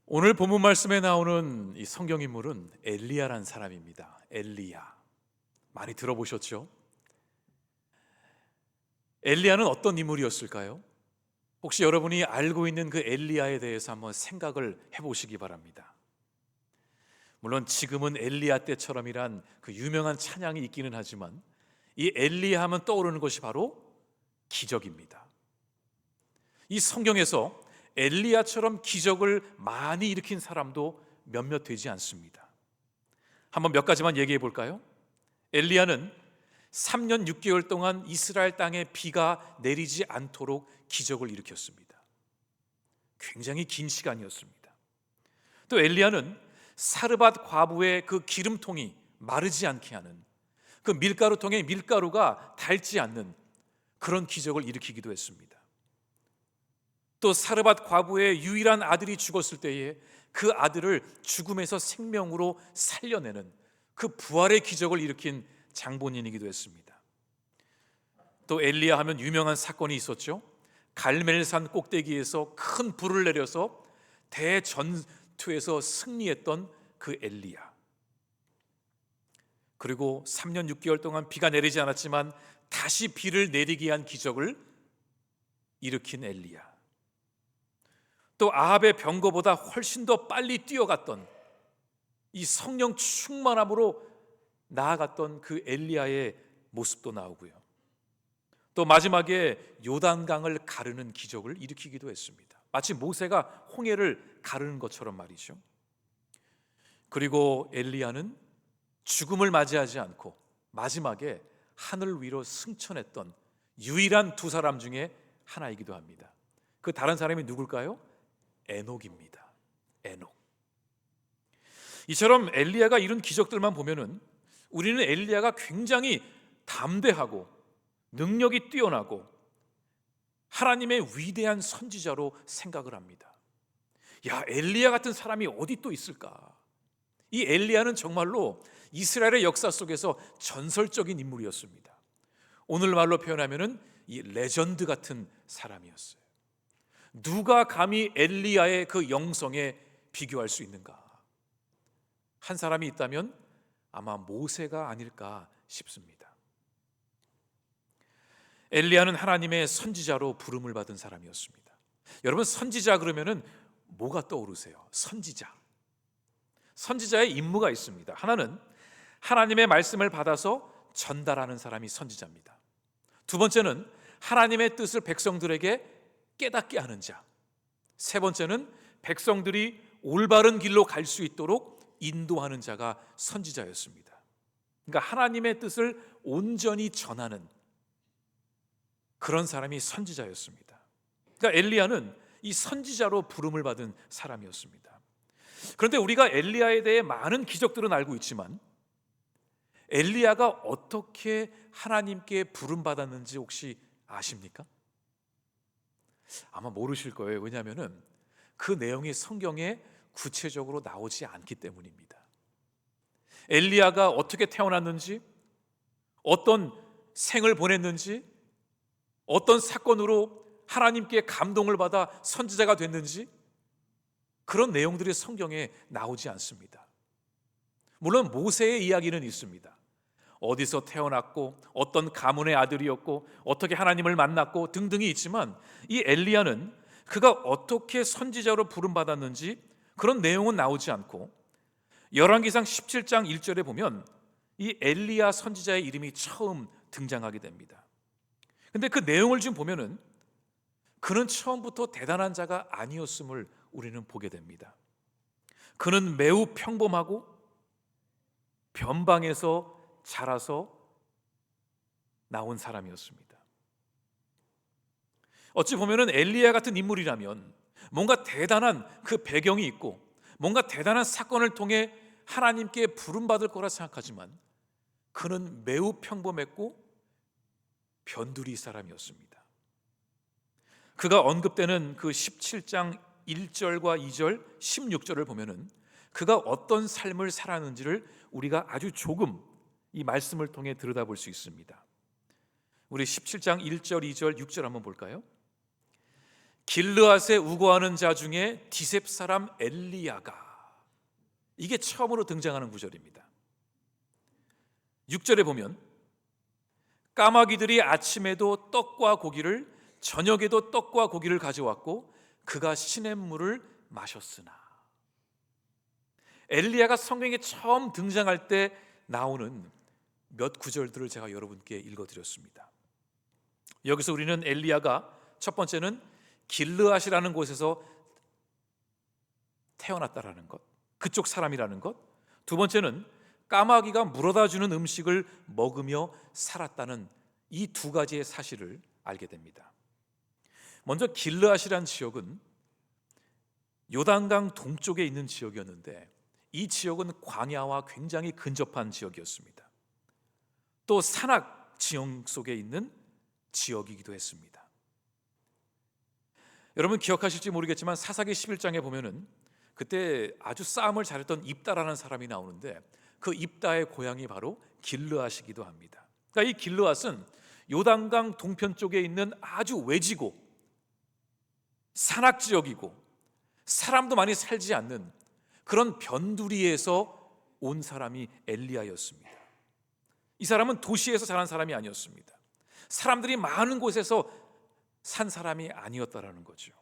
오늘 본문 말씀에 나오는 이 성경 인물은 엘리야라는 사람입니다. 엘리야. 많이 들어보셨죠? 엘리야는 어떤 인물이었을까요? 혹시 여러분이 알고 있는 그 엘리야에 대해서 한번 생각을 해보시기 바랍니다. 물론 지금은 엘리야 때처럼이란 그 유명한 찬양이 있기는 하지만 이 엘리야 하면 떠오르는 것이 바로 기적입니다. 이 성경에서 엘리야처럼 기적을 많이 일으킨 사람도 몇몇 되지 않습니다. 한번 몇 가지만 얘기해 볼까요? 엘리야는 3년 6개월 동안 이스라엘 땅에 비가 내리지 않도록 기적을 일으켰습니다. 굉장히 긴 시간이었습니다. 또 엘리야는 사르밧 과부의 그 기름통이 마르지 않게 하는, 그 밀가루통에 밀가루가 닳지 않는 그런 기적을 일으키기도 했습니다. 또 사르밧 과부의 유일한 아들이 죽었을 때에 그 아들을 죽음에서 생명으로 살려내는 그 부활의 기적을 일으킨 장본인이기도 했습니다. 또 엘리야 하면 유명한 사건이 있었죠. 갈멜산 꼭대기에서 큰 불을 내려서 대전투에서 승리했던 그 엘리야. 그리고 3년 6개월 동안 비가 내리지 않았지만 다시 비를 내리게 한 기적을 일으킨 엘리야. 또 아합의 병거보다 훨씬 더 빨리 뛰어갔던, 이 성령 충만함으로 나아갔던 그 엘리야의 모습도 나오고요. 또 마지막에 요단강을 가르는 기적을 일으키기도 했습니다. 마치 모세가 홍해를 가르는 것처럼 말이죠. 그리고 엘리야는 죽음을 맞이하지 않고 마지막에 하늘 위로 승천했던 유일한 두 사람 중에 하나이기도 합니다. 그 다른 사람이 누굴까요? 에녹입니다. 에녹. 이처럼 엘리야가 이룬 기적들만 보면은 우리는 엘리야가 굉장히 담대하고 능력이 뛰어나고 하나님의 위대한 선지자로 생각을 합니다. 야, 엘리야 같은 사람이 어디 또 있을까? 이 엘리야는 정말로 이스라엘의 역사 속에서 전설적인 인물이었습니다. 오늘 말로 표현하면은 이 레전드 같은 사람이었어요. 누가 감히 엘리야의 그 영성에 비교할 수 있는가? 한 사람이 있다면 아마 모세가 아닐까 싶습니다. 엘리야는 하나님의 선지자로 부름을 받은 사람이었습니다. 여러분, 선지자 그러면은 뭐가 떠오르세요? 선지자의 임무가 있습니다. 하나는 하나님의 말씀을 받아서 전달하는 사람이 선지자입니다. 두 번째는 하나님의 뜻을 백성들에게 깨닫게 하는 자. 세 번째는 백성들이 올바른 길로 갈 수 있도록 인도하는 자가 선지자였습니다. 그러니까 하나님의 뜻을 온전히 전하는 그런 사람이 선지자였습니다. 그러니까 엘리야는 이 선지자로 부름을 받은 사람이었습니다. 그런데 우리가 엘리야에 대해 많은 기적들은 알고 있지만 엘리야가 어떻게 하나님께 부름받았는지 혹시 아십니까? 아마 모르실 거예요. 왜냐하면 그 내용이 성경에 구체적으로 나오지 않기 때문입니다. 엘리야가 어떻게 태어났는지, 어떤 생을 보냈는지, 어떤 사건으로 하나님께 감동을 받아 선지자가 됐는지 그런 내용들이 성경에 나오지 않습니다. 물론 모세의 이야기는 있습니다. 어디서 태어났고 어떤 가문의 아들이었고 어떻게 하나님을 만났고 등등이 있지만 이 엘리야는 그가 어떻게 선지자로 부름받았는지 그런 내용은 나오지 않고 열왕기상 17장 1절에 보면 이 엘리야 선지자의 이름이 처음 등장하게 됩니다. 근데 그 내용을 좀 보면은 그는 처음부터 대단한 자가 아니었음을 우리는 보게 됩니다. 그는 매우 평범하고 변방에서 자라서 나온 사람이었습니다. 어찌 보면은 엘리야 같은 인물이라면 뭔가 대단한 그 배경이 있고 뭔가 대단한 사건을 통해 하나님께 부름받을 거라 생각하지만 그는 매우 평범했고 변두리 사람이었습니다. 그가 언급되는 그 17장 1절과 2절, 16절을 보면은 그가 어떤 삶을 살았는지를 우리가 아주 조금 이 말씀을 통해 들여다볼 수 있습니다. 우리 17장 1절, 2절, 6절 한번 볼까요? 길르앗에 우거하는 자 중에 디셉 사람 엘리야가, 이게 처음으로 등장하는 구절입니다. 6절에 보면 까마귀들이 아침에도 떡과 고기를, 저녁에도 떡과 고기를 가져왔고 그가 시냇물을 마셨으나. 엘리야가 성경에 처음 등장할 때 나오는 몇 구절들을 제가 여러분께 읽어드렸습니다. 여기서 우리는 엘리야가 첫 번째는 길르앗이라는 곳에서 태어났다라는 것, 그쪽 사람이라는 것. 두 번째는 까마귀가 물어다 주는 음식을 먹으며 살았다는 이 두 가지의 사실을 알게 됩니다. 먼저 길르앗이란 지역은 요단강 동쪽에 있는 지역이었는데 이 지역은 광야와 굉장히 근접한 지역이었습니다. 또 산악 지형 속에 있는 지역이기도 했습니다. 여러분 기억하실지 모르겠지만 사사기 11장에 보면은 그때 아주 싸움을 잘했던 입다라는 사람이 나오는데 그 입다의 고향이 바로 길르앗이기도 합니다. 그러니까 이 길르앗은 요단강 동편 쪽에 있는 아주 외지고 산악 지역이고 사람도 많이 살지 않는 그런 변두리에서 온 사람이 엘리야였습니다. 이 사람은 도시에서 자란 사람이 아니었습니다. 사람들이 많은 곳에서 산 사람이 아니었다라는 거죠.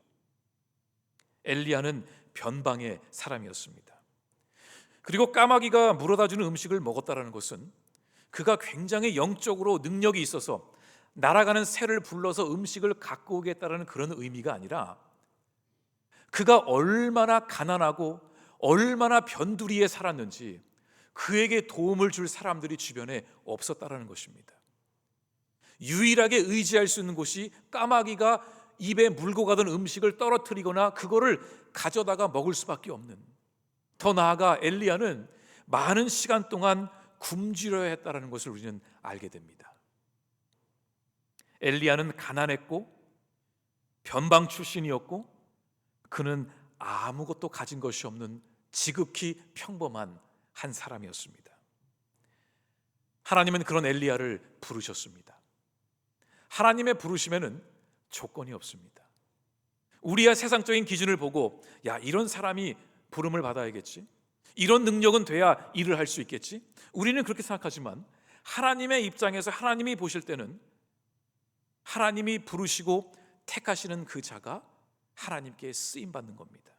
엘리야는 변방의 사람이었습니다. 그리고 까마귀가 물어다 주는 음식을 먹었다라는 것은 그가 굉장히 영적으로 능력이 있어서 날아가는 새를 불러서 음식을 갖고 오겠다라는 그런 의미가 아니라 그가 얼마나 가난하고 얼마나 변두리에 살았는지 그에게 도움을 줄 사람들이 주변에 없었다라는 것입니다. 유일하게 의지할 수 있는 곳이 까마귀가 입에 물고 가던 음식을 떨어뜨리거나 그거를 가져다가 먹을 수밖에 없는, 더 나아가 엘리야는 많은 시간 동안 굶주려야 했다는 것을 우리는 알게 됩니다. 엘리야는 가난했고 변방 출신이었고 그는 아무것도 가진 것이 없는 지극히 평범한 한 사람이었습니다. 하나님은 그런 엘리야를 부르셨습니다. 하나님의 부르심에는 조건이 없습니다. 우리야 세상적인 기준을 보고 야, 이런 사람이 부름을 받아야겠지, 이런 능력은 돼야 일을 할 수 있겠지, 우리는 그렇게 생각하지만 하나님의 입장에서 하나님이 보실 때는 하나님이 부르시고 택하시는 그 자가 하나님께 쓰임받는 겁니다.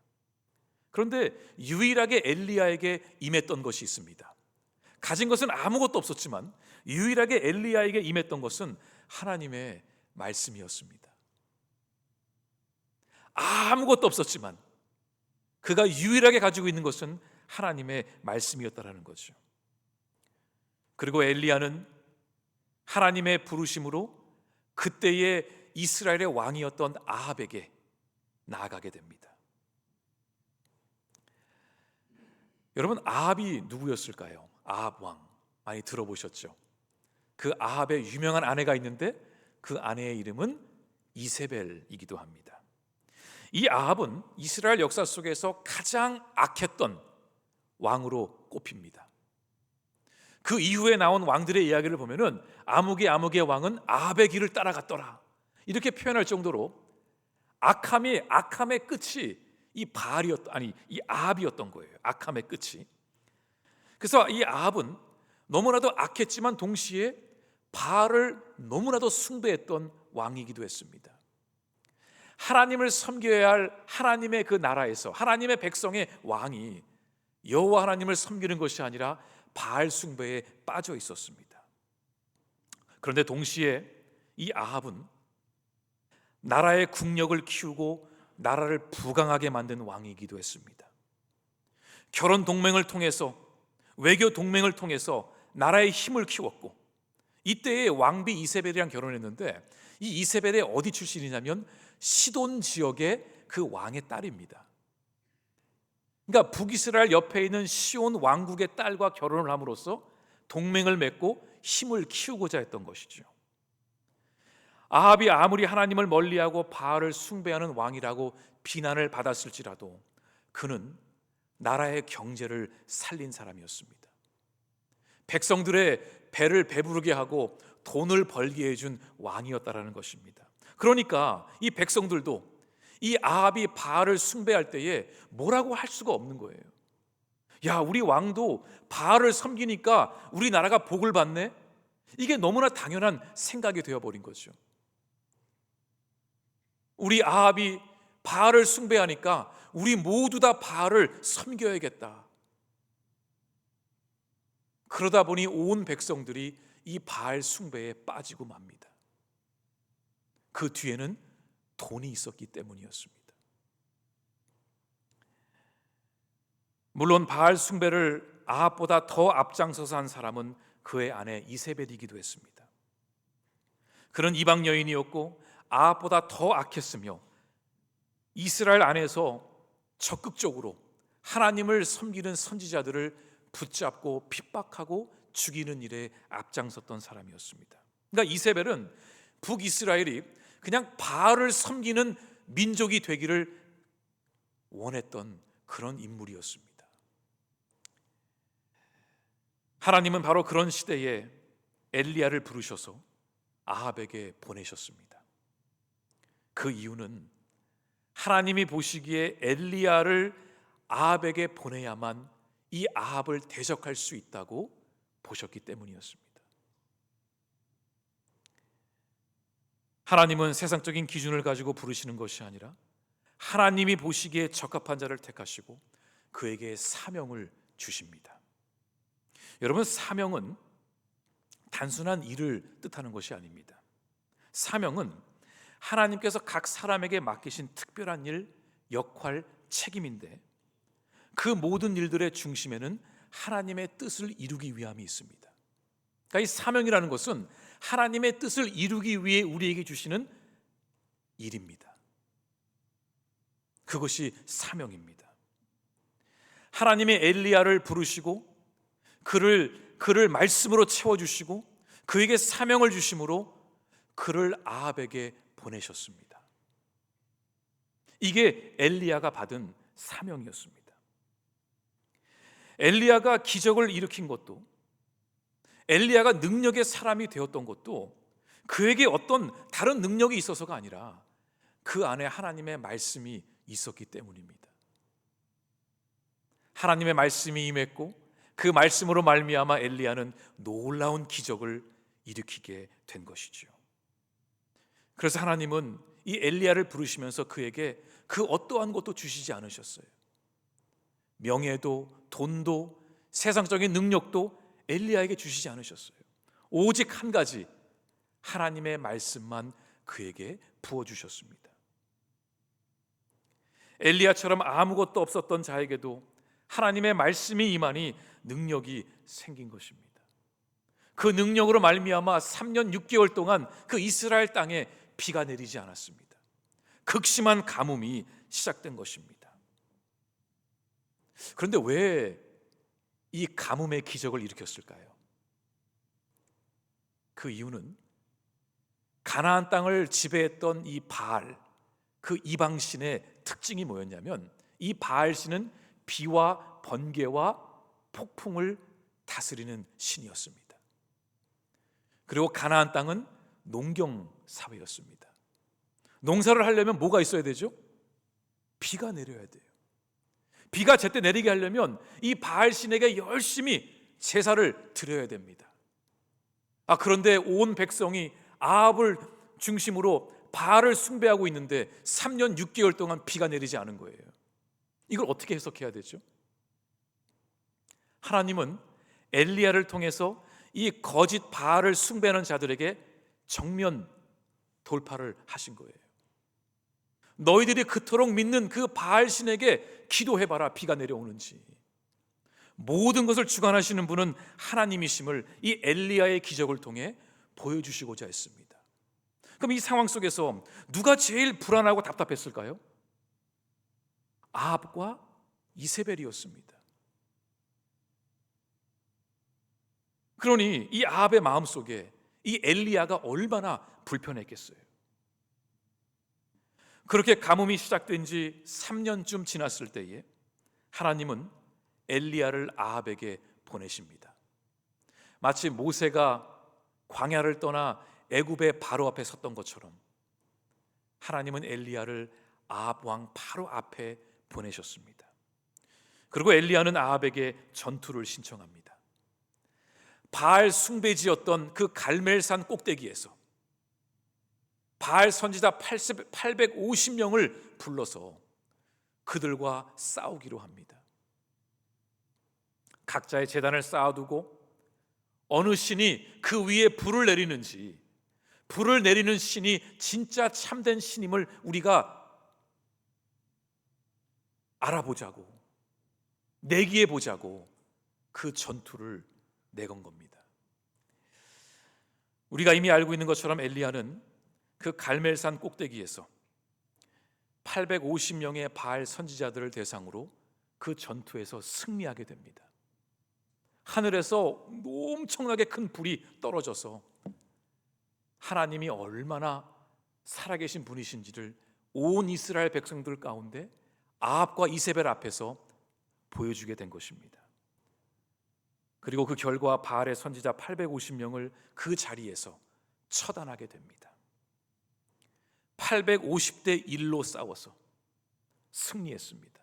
그런데 유일하게 엘리야에게 임했던 것이 있습니다. 가진 것은 아무것도 없었지만 유일하게 엘리야에게 임했던 것은 하나님의 말씀이었습니다. 아무것도 없었지만 그가 유일하게 가지고 있는 것은 하나님의 말씀이었다라는 거죠. 그리고 엘리야는 하나님의 부르심으로 그때의 이스라엘의 왕이었던 아합에게 나아가게 됩니다. 여러분, 아합이 누구였을까요? 아합 왕 많이 들어보셨죠? 그 아합의 유명한 아내가 있는데 그 아내의 이름은 이세벨이기도 합니다. 이 아합은 이스라엘 역사 속에서 가장 악했던 왕으로 꼽힙니다. 그 이후에 나온 왕들의 이야기를 보면은 아무개 왕은 아합의 길을 따라갔더라 이렇게 표현할 정도로 악함의 끝이 이 아합이었던 거예요. 악함의 끝이. 그래서 이 아합은 너무나도 악했지만 동시에 바알을 너무나도 숭배했던 왕이기도 했습니다. 하나님을 섬겨야 할 하나님의 그 나라에서 하나님의 백성의 왕이 여호와 하나님을 섬기는 것이 아니라 바알 숭배에 빠져 있었습니다. 그런데 동시에 이 아합은 나라의 국력을 키우고 나라를 부강하게 만든 왕이기도 했습니다. 결혼 동맹을 통해서, 외교 동맹을 통해서 나라의 힘을 키웠고, 이때에 왕비 이세벨이랑 결혼했는데 이 이세벨이 어디 출신이냐면 시돈 지역의 그 왕의 딸입니다. 그러니까 북이스라엘 옆에 있는 시온 왕국의 딸과 결혼을 함으로써 동맹을 맺고 힘을 키우고자 했던 것이죠. 아합이 아무리 하나님을 멀리하고 바알을 숭배하는 왕이라고 비난을 받았을지라도 그는 나라의 경제를 살린 사람이었습니다. 백성들의 배를 배부르게 하고 돈을 벌게 해준 왕이었다라는 것입니다. 그러니까 이 백성들도 이 아합이 바알을 숭배할 때에 뭐라고 할 수가 없는 거예요. 야, 우리 왕도 바알을 섬기니까 우리나라가 복을 받네? 이게 너무나 당연한 생각이 되어버린 거죠. 우리 아합이 바알을 숭배하니까 우리 모두 다 바알을 섬겨야겠다. 그러다 보니 온 백성들이 이 바알 숭배에 빠지고 맙니다. 그 뒤에는 돈이 있었기 때문이었습니다. 물론 바알 숭배를 아합보다 더 앞장서서 한 사람은 그의 아내 이세벨이기도 했습니다. 그는 이방 여인이었고 아합보다 더 악했으며 이스라엘 안에서 적극적으로 하나님을 섬기는 선지자들을 붙잡고 핍박하고 죽이는 일에 앞장섰던 사람이었습니다. 그러니까 이세벨은 북이스라엘이 그냥 바알을 섬기는 민족이 되기를 원했던 그런 인물이었습니다. 하나님은 바로 그런 시대에 엘리야를 부르셔서 아합에게 보내셨습니다. 그 이유는 하나님이 보시기에 엘리야를 아합에게 보내야만 이 아합을 대적할 수 있다고 보셨기 때문이었습니다. 하나님은 세상적인 기준을 가지고 부르시는 것이 아니라 하나님이 보시기에 적합한 자를 택하시고 그에게 사명을 주십니다. 여러분, 사명은 단순한 일을 뜻하는 것이 아닙니다. 사명은 하나님께서 각 사람에게 맡기신 특별한 일, 역할, 책임인데 그 모든 일들의 중심에는 하나님의 뜻을 이루기 위함이 있습니다. 그러니까 이 사명이라는 것은 하나님의 뜻을 이루기 위해 우리에게 주시는 일입니다. 그것이 사명입니다. 하나님의 엘리야를 부르시고 그를 말씀으로 채워주시고 그에게 사명을 주심으로 그를 아합에게 보내셨습니다. 이게 엘리야가 받은 사명이었습니다. 엘리야가 기적을 일으킨 것도, 엘리야가 능력의 사람이 되었던 것도 그에게 어떤 다른 능력이 있어서가 아니라 그 안에 하나님의 말씀이 있었기 때문입니다. 하나님의 말씀이 임했고 그 말씀으로 말미암아 엘리야는 놀라운 기적을 일으키게 된 것이죠. 그래서 하나님은 이 엘리야를 부르시면서 그에게 그 어떠한 것도 주시지 않으셨어요. 명예도 돈도 세상적인 능력도 엘리야에게 주시지 않으셨어요. 오직 한 가지, 하나님의 말씀만 그에게 부어주셨습니다. 엘리야처럼 아무것도 없었던 자에게도 하나님의 말씀이 임하니 능력이 생긴 것입니다. 그 능력으로 말미암아 3년 6개월 동안 그 이스라엘 땅에 비가 내리지 않았습니다. 극심한 가뭄이 시작된 것입니다. 그런데 왜 이 가뭄의 기적을 일으켰을까요? 그 이유는 가나안 땅을 지배했던 이 바알, 그 이방신의 특징이 뭐였냐면 이 바알신은 비와 번개와 폭풍을 다스리는 신이었습니다. 그리고 가나안 땅은 농경 사회였습니다. 농사를 하려면 뭐가 있어야 되죠? 비가 내려야 돼요. 비가 제때 내리게 하려면 이 바알신에게 열심히 제사를 드려야 됩니다. 그런데 온 백성이 아합을 중심으로 바알을 숭배하고 있는데 3년 6개월 동안 비가 내리지 않은 거예요. 이걸 어떻게 해석해야 되죠? 하나님은 엘리야를 통해서 이 거짓 바알을 숭배하는 자들에게 정면 돌파를 하신 거예요. 너희들이 그토록 믿는 그 바알신에게 기도해봐라, 비가 내려오는지. 모든 것을 주관하시는 분은 하나님이심을 이 엘리야의 기적을 통해 보여주시고자 했습니다. 그럼 이 상황 속에서 누가 제일 불안하고 답답했을까요? 아합과 이세벨이었습니다. 그러니 이 아합의 마음속에 이 엘리야가 얼마나 불편했겠어요. 그렇게 가뭄이 시작된 지 3년쯤 지났을 때에 하나님은 엘리야를 아합에게 보내십니다. 마치 모세가 광야를 떠나 애굽의 바로 앞에 섰던 것처럼 하나님은 엘리야를 아합 왕 바로 앞에 보내셨습니다. 그리고 엘리야는 아합에게 전투를 신청합니다. 바알 숭배지였던 그 갈멜산 꼭대기에서 바알 선지자 850명을 불러서 그들과 싸우기로 합니다. 각자의 제단을 쌓아두고 어느 신이 그 위에 불을 내리는지, 불을 내리는 신이 진짜 참된 신임을 우리가 알아보자고, 내기해 보자고 그 전투를 내건 겁니다. 우리가 이미 알고 있는 것처럼 엘리야는 그 갈멜산 꼭대기에서 850명의 바알 선지자들을 대상으로 그 전투에서 승리하게 됩니다. 하늘에서 엄청나게 큰 불이 떨어져서 하나님이 얼마나 살아계신 분이신지를 온 이스라엘 백성들 가운데 아합과 이세벨 앞에서 보여주게 된 것입니다. 그리고 그 결과 바알의 선지자 850명을 그 자리에서 처단하게 됩니다. 850대 1로 싸워서 승리했습니다.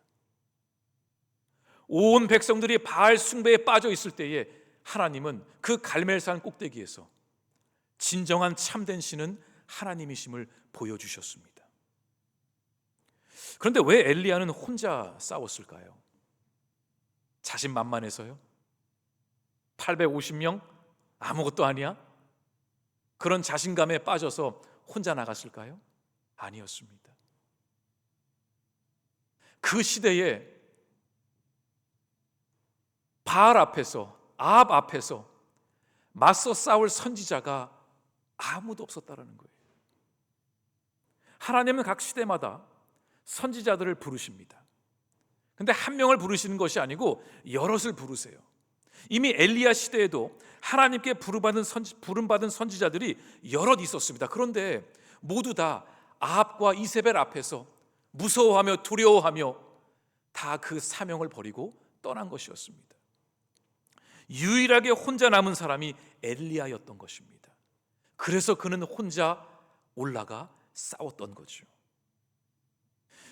온 백성들이 바알 숭배에 빠져 있을 때에 하나님은 그 갈멜산 꼭대기에서 진정한 참된 신은 하나님이심을 보여주셨습니다. 그런데 왜 엘리야는 혼자 싸웠을까요? 자신만만해서요? 850명? 아무것도 아니야? 그런 자신감에 빠져서 혼자 나갔을까요? 아니었습니다. 그 시대에 바알 앞에서, 아합 앞에서 맞서 싸울 선지자가 아무도 없었다라는 거예요. 하나님은 각 시대마다 선지자들을 부르십니다. 근데 한 명을 부르시는 것이 아니고 여럿을 부르세요. 이미 엘리야 시대에도 하나님께 부름받은 선지자들이 여럿 있었습니다. 그런데 모두 다 아합과 이세벨 앞에서 무서워하며 두려워하며 다 그 사명을 버리고 떠난 것이었습니다. 유일하게 혼자 남은 사람이 엘리야였던 것입니다. 그래서 그는 혼자 올라가 싸웠던 거죠.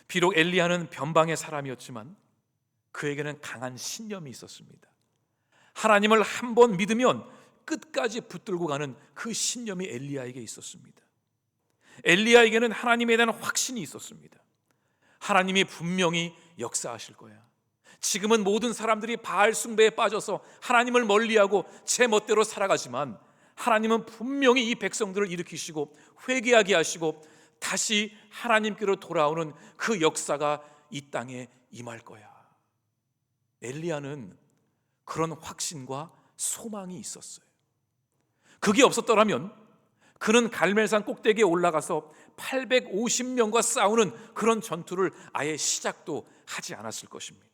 비록 엘리야는 변방의 사람이었지만 그에게는 강한 신념이 있었습니다. 하나님을 한 번 믿으면 끝까지 붙들고 가는 그 신념이 엘리야에게 있었습니다. 엘리야에게는 하나님에 대한 확신이 있었습니다. 하나님이 분명히 역사하실 거야. 지금은 모든 사람들이 바알 숭배에 빠져서 하나님을 멀리하고 제 멋대로 살아가지만 하나님은 분명히 이 백성들을 일으키시고 회개하게 하시고 다시 하나님께로 돌아오는 그 역사가 이 땅에 임할 거야. 엘리야는 그런 확신과 소망이 있었어요. 그게 없었더라면 그는 갈멜산 꼭대기에 올라가서 850명과 싸우는 그런 전투를 아예 시작도 하지 않았을 것입니다.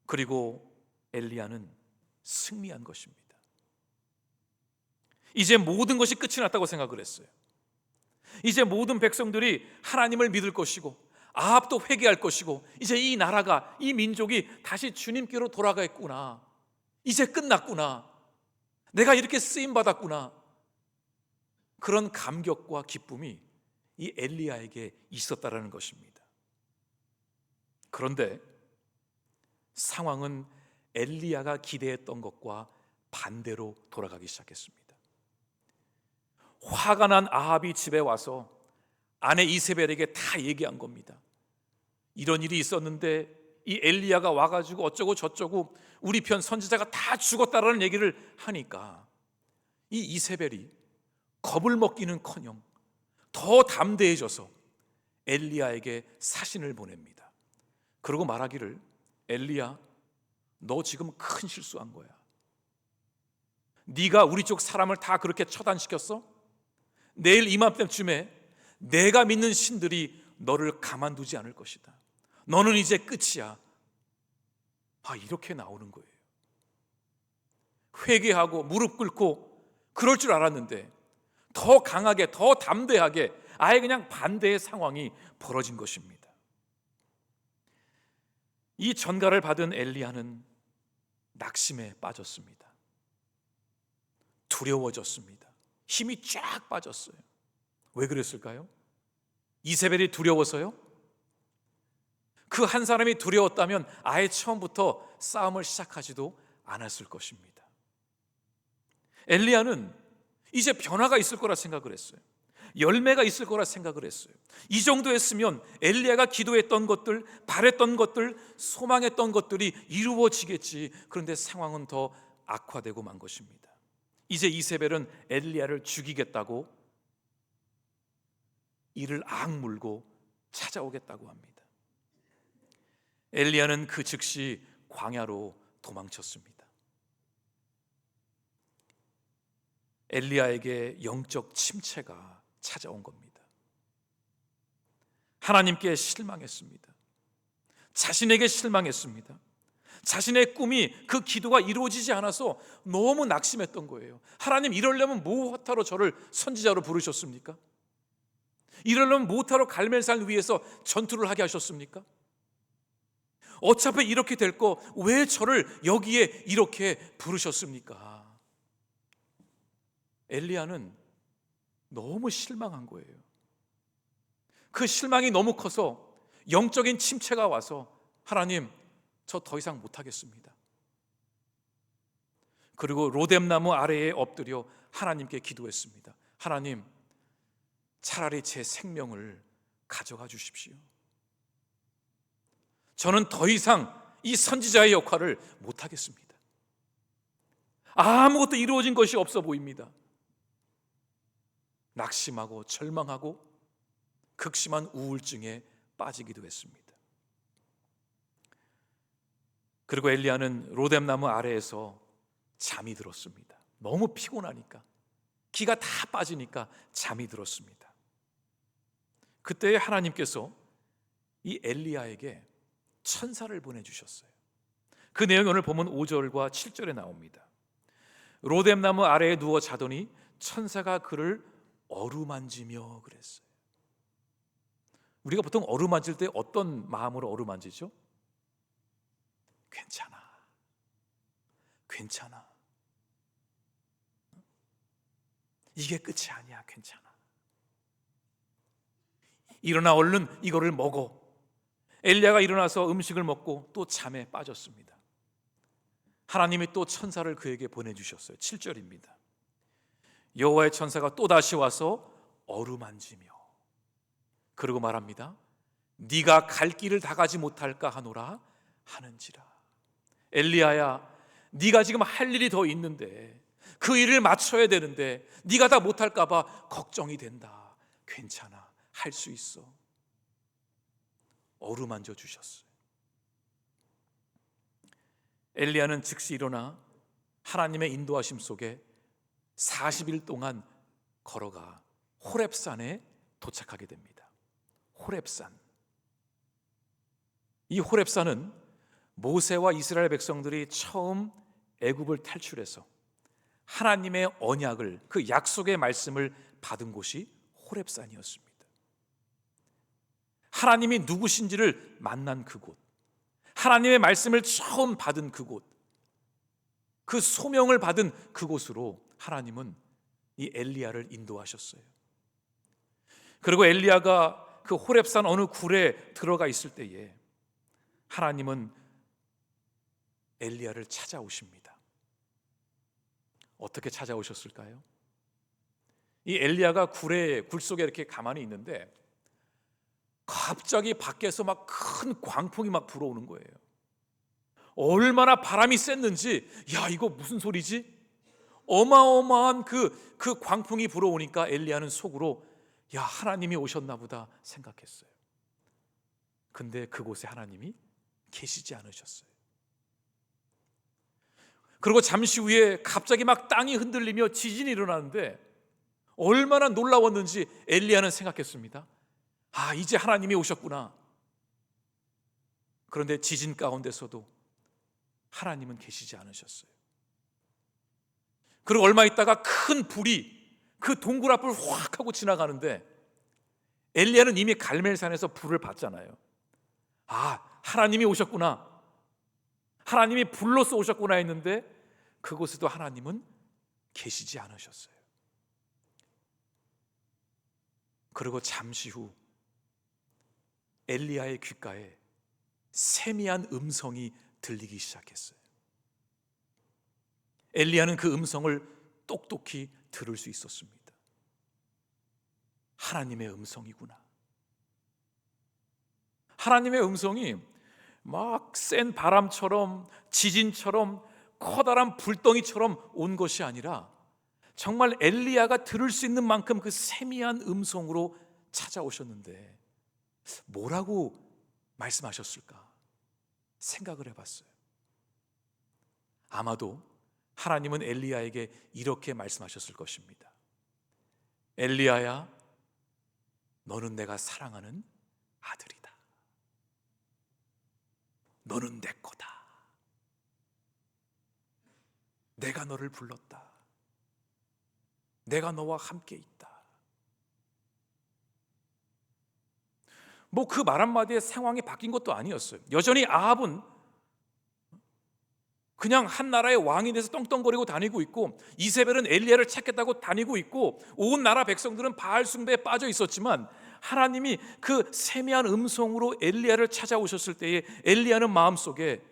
그리고 엘리야는 승리한 것입니다. 이제 모든 것이 끝이 났다고 생각을 했어요. 이제 모든 백성들이 하나님을 믿을 것이고 아합도 회개할 것이고 이제 이 나라가, 이 민족이 다시 주님께로 돌아가겠구나. 이제 끝났구나. 내가 이렇게 쓰임받았구나. 그런 감격과 기쁨이 이 엘리야에게 있었다라는 것입니다. 그런데 상황은 엘리야가 기대했던 것과 반대로 돌아가기 시작했습니다. 화가 난 아합이 집에 와서 아내 이세벨에게 다 얘기한 겁니다. 이런 일이 있었는데 이 엘리야가 와가지고 어쩌고 저쩌고 우리 편 선지자가 다 죽었다라는 얘기를 하니까 이 이세벨이 겁을 먹기는커녕 더 담대해져서 엘리야에게 사신을 보냅니다. 그리고 말하기를, 엘리야, 너 지금 큰 실수한 거야. 네가 우리 쪽 사람을 다 그렇게 처단시켰어? 내일 이맘때쯤에 내가 믿는 신들이 너를 가만두지 않을 것이다. 너는 이제 끝이야. 이렇게 나오는 거예요. 회개하고 무릎 꿇고 그럴 줄 알았는데 더 강하게, 더 담대하게 아예 그냥 반대의 상황이 벌어진 것입니다. 이 전가를 받은 엘리야는 낙심에 빠졌습니다. 두려워졌습니다. 힘이 쫙 빠졌어요. 왜 그랬을까요? 이세벨이 두려워서요? 그 한 사람이 두려웠다면 아예 처음부터 싸움을 시작하지도 않았을 것입니다. 엘리야는 이제 변화가 있을 거라 생각을 했어요. 열매가 있을 거라 생각을 했어요. 이 정도 했으면 엘리야가 기도했던 것들, 바랬던 것들, 소망했던 것들이 이루어지겠지. 그런데 상황은 더 악화되고 만 것입니다. 이제 이세벨은 엘리야를 죽이겠다고 이를 악물고 찾아오겠다고 합니다. 엘리야는 그 즉시 광야로 도망쳤습니다. 엘리야에게 영적 침체가 찾아온 겁니다. 하나님께 실망했습니다. 자신에게 실망했습니다. 자신의 꿈이, 그 기도가 이루어지지 않아서 너무 낙심했던 거예요. 하나님, 이러려면 뭐하러 저를 선지자로 부르셨습니까? 이러려면 뭐하러 갈멜산 위에서 전투를 하게 하셨습니까? 어차피 이렇게 될 거 왜 저를 여기에 이렇게 부르셨습니까? 엘리야는 너무 실망한 거예요. 그 실망이 너무 커서 영적인 침체가 와서 하나님, 저 더 이상 못하겠습니다. 그리고 로뎀나무 아래에 엎드려 하나님께 기도했습니다. 하나님, 차라리 제 생명을 가져가 주십시오. 저는 더 이상 이 선지자의 역할을 못하겠습니다. 아무것도 이루어진 것이 없어 보입니다. 낙심하고 절망하고 극심한 우울증에 빠지기도 했습니다. 그리고 엘리야는 로뎀나무 아래에서 잠이 들었습니다. 너무 피곤하니까, 기가 다 빠지니까 잠이 들었습니다. 그때 하나님께서 이 엘리야에게 천사를 보내주셨어요. 그 내용이 오늘 보면 5절과 7절에 나옵니다. 로뎀나무 아래에 누워 자더니 천사가 그를 어루만지며 그랬어요. 우리가 보통 어루만질 때 어떤 마음으로 어루만지죠? 괜찮아, 괜찮아, 이게 끝이 아니야, 괜찮아, 일어나 얼른 이거를 먹어. 엘리야가 일어나서 음식을 먹고 또 잠에 빠졌습니다. 하나님이 또 천사를 그에게 보내주셨어요. 7절입니다. 여호와의 천사가 또다시 와서 어루만지며 그러고 말합니다. 네가 갈 길을 다 가지 못할까 하노라 하는지라. 엘리야야, 네가 지금 할 일이 더 있는데, 그 일을 맞춰야 되는데 네가 다 못할까 봐 걱정이 된다. 괜찮아, 할 수 있어. 어루만져 주셨어요. 엘리야는 즉시 일어나 하나님의 인도하심 속에 40일 동안 걸어가 호렙산에 도착하게 됩니다. 호렙산. 이 호렙산은 모세와 이스라엘 백성들이 처음 애굽을 탈출해서 하나님의 언약을, 그 약속의 말씀을 받은 곳이 호렙산이었습니다. 하나님이 누구신지를 만난 그곳, 하나님의 말씀을 처음 받은 그곳, 그 소명을 받은 그곳으로 하나님은 이 엘리야를 인도하셨어요. 그리고 엘리야가 그 호렙산 어느 굴에 들어가 있을 때에 하나님은 엘리야를 찾아오십니다. 어떻게 찾아오셨을까요? 이 엘리야가 굴 속에 이렇게 가만히 있는데 갑자기 밖에서 막 큰 광풍이 막 불어오는 거예요. 얼마나 바람이 셌는지, 야, 이거 무슨 소리지? 어마어마한 그 광풍이 불어오니까 엘리야는 속으로, 야, 하나님이 오셨나 보다 생각했어요. 근데 그곳에 하나님이 계시지 않으셨어요. 그리고 잠시 후에 갑자기 막 땅이 흔들리며 지진이 일어나는데 얼마나 놀라웠는지 엘리야는 생각했습니다. 아, 이제 하나님이 오셨구나. 그런데 지진 가운데서도 하나님은 계시지 않으셨어요. 그리고 얼마 있다가 큰 불이 그 동굴 앞을 확 하고 지나가는데 엘리야는 이미 갈멜산에서 불을 봤잖아요. 아, 하나님이 오셨구나, 하나님이 불로써 오셨구나 했는데 그곳에도 하나님은 계시지 않으셨어요. 그리고 잠시 후 엘리야의 귓가에 세미한 음성이 들리기 시작했어요. 엘리야는 그 음성을 똑똑히 들을 수 있었습니다. 하나님의 음성이구나. 하나님의 음성이 막 센 바람처럼, 지진처럼, 커다란 불덩이처럼 온 것이 아니라 정말 엘리야가 들을 수 있는 만큼 그 세미한 음성으로 찾아오셨는데 뭐라고 말씀하셨을까 생각을 해봤어요. 아마도 하나님은 엘리야에게 이렇게 말씀하셨을 것입니다. 엘리야야, 너는 내가 사랑하는 아들이다. 너는 내 거다. 내가 너를 불렀다. 내가 너와 함께 있다. 뭐 그 말 한마디에 상황이 바뀐 것도 아니었어요. 여전히 아합은 그냥 한 나라의 왕이 돼서 떵떵거리고 다니고 있고, 이세벨은 엘리야를 찾겠다고 다니고 있고, 온 나라 백성들은 바알 숭배에 빠져 있었지만 하나님이 그 세미한 음성으로 엘리야를 찾아오셨을 때에 엘리야는 마음속에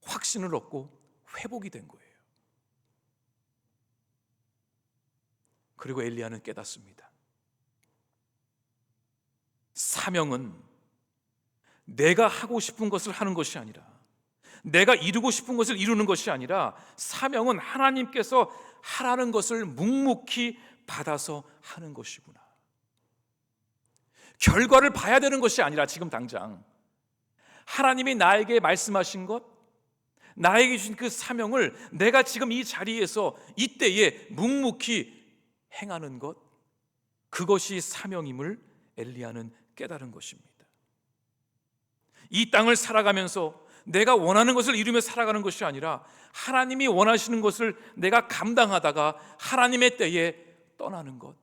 확신을 얻고 회복이 된 거예요. 그리고 엘리야는 깨닫습니다. 사명은 내가 하고 싶은 것을 하는 것이 아니라, 내가 이루고 싶은 것을 이루는 것이 아니라, 사명은 하나님께서 하라는 것을 묵묵히 받아서 하는 것이구나. 결과를 봐야 되는 것이 아니라 지금 당장 하나님이 나에게 말씀하신 것, 나에게 주신 그 사명을 내가 지금 이 자리에서 이때에 묵묵히 행하는 것, 그것이 사명임을 엘리야는 깨달은 것입니다. 이 땅을 살아가면서 내가 원하는 것을 이루며 살아가는 것이 아니라 하나님이 원하시는 것을 내가 감당하다가 하나님의 때에 떠나는 것,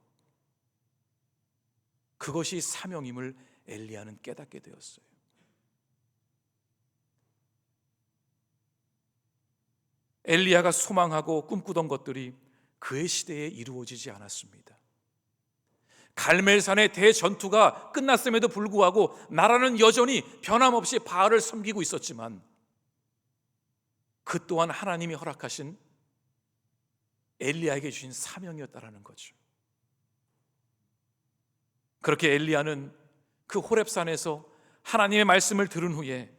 그것이 사명임을 엘리야는 깨닫게 되었어요. 엘리야가 소망하고 꿈꾸던 것들이 그의 시대에 이루어지지 않았습니다. 갈멜산의 대전투가 끝났음에도 불구하고 나라는 여전히 변함없이 바알을 섬기고 있었지만 그 또한 하나님이 허락하신 엘리야에게 주신 사명이었다라는 거죠. 그렇게 엘리야는 그 호렙산에서 하나님의 말씀을 들은 후에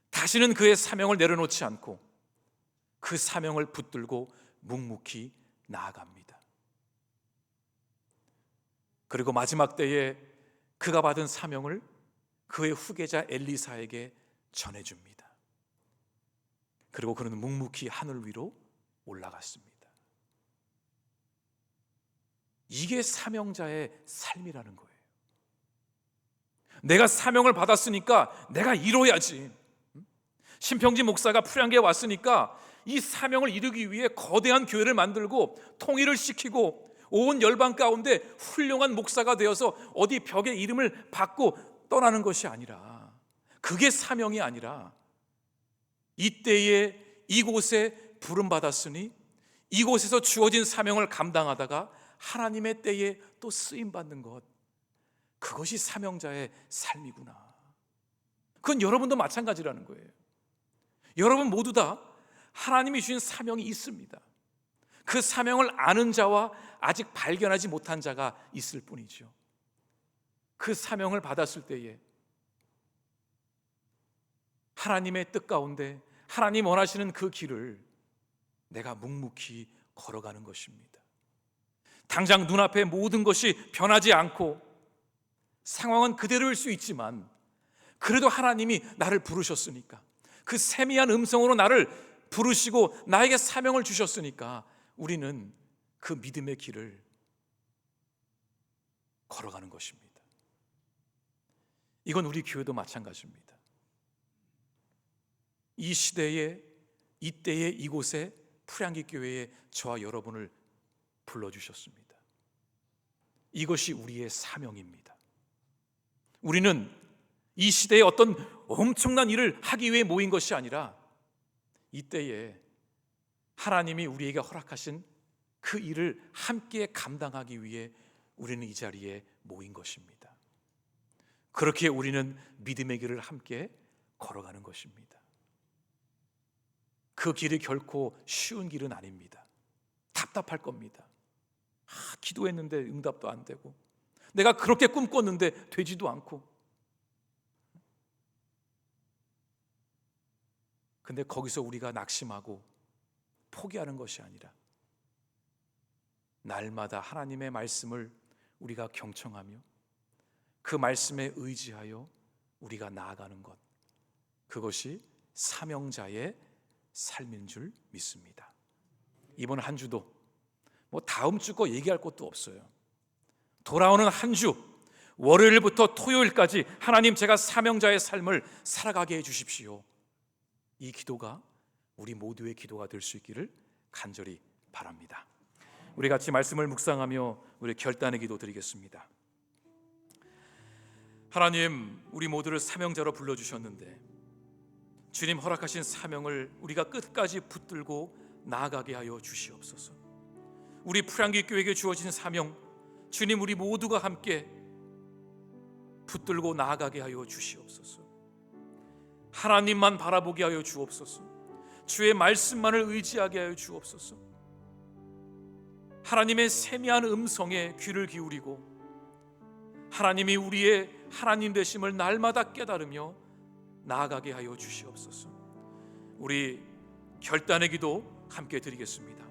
다시는 그의 사명을 내려놓지 않고 그 사명을 붙들고 묵묵히 나아갑니다. 그리고 마지막 때에 그가 받은 사명을 그의 후계자 엘리사에게 전해줍니다. 그리고 그는 묵묵히 하늘 위로 올라갔습니다. 이게 사명자의 삶이라는 거예요. 내가 사명을 받았으니까 내가 이뤄야지. 신평지 목사가 풀양계에 왔으니까 이 사명을 이루기 위해 거대한 교회를 만들고 통일을 시키고 온 열방 가운데 훌륭한 목사가 되어서 어디 벽에 이름을 받고 떠나는 것이 아니라, 그게 사명이 아니라 이때에 이곳에 부름받았으니 이곳에서 주어진 사명을 감당하다가 하나님의 때에 또 쓰임받는 것, 그것이 사명자의 삶이구나. 그건 여러분도 마찬가지라는 거예요. 여러분 모두 다 하나님이 주신 사명이 있습니다. 그 사명을 아는 자와 아직 발견하지 못한 자가 있을 뿐이죠. 그 사명을 받았을 때에 하나님의 뜻 가운데 하나님 원하시는 그 길을 내가 묵묵히 걸어가는 것입니다. 당장 눈앞에 모든 것이 변하지 않고 상황은 그대로일 수 있지만 그래도 하나님이 나를 부르셨으니까, 그 세미한 음성으로 나를 부르시고 나에게 사명을 주셨으니까 우리는 그 믿음의 길을 걸어가는 것입니다. 이건 우리 교회도 마찬가지입니다. 이 시대에, 이때에, 이곳에 풀양기 교회에 저와 여러분을 불러주셨습니다. 이것이 우리의 사명입니다. 우리는 이 시대에 어떤 엄청난 일을 하기 위해 모인 것이 아니라 이때에 하나님이 우리에게 허락하신 그 일을 함께 감당하기 위해 우리는 이 자리에 모인 것입니다. 그렇게 우리는 믿음의 길을 함께 걸어가는 것입니다. 그 길이 결코 쉬운 길은 아닙니다. 답답할 겁니다. 기도했는데 응답도 안 되고, 내가 그렇게 꿈꿨는데 되지도 않고. 근데 거기서 우리가 낙심하고 포기하는 것이 아니라 날마다 하나님의 말씀을 우리가 경청하며 그 말씀에 의지하여 우리가 나아가는 것, 그것이 사명자의 삶인 줄 믿습니다. 이번 한 주도 다음 주 거 얘기할 것도 없어요. 돌아오는 한 주, 월요일부터 토요일까지 하나님, 제가 사명자의 삶을 살아가게 해주십시오. 이 기도가 우리 모두의 기도가 될 수 있기를 간절히 바랍니다. 우리 같이 말씀을 묵상하며 우리 결단의 기도 드리겠습니다. 하나님, 우리 모두를 사명자로 불러주셨는데 주님 허락하신 사명을 우리가 끝까지 붙들고 나아가게 하여 주시옵소서. 우리 풀향기 교회에게 주어진 사명, 주님, 우리 모두가 함께 붙들고 나아가게 하여 주시옵소서. 하나님만 바라보게 하여 주옵소서. 주의 말씀만을 의지하게 하여 주옵소서. 하나님의 세미한 음성에 귀를 기울이고 하나님이 우리의 하나님 되심을 날마다 깨달으며 나아가게 하여 주시옵소서. 우리 결단의 기도 함께 드리겠습니다.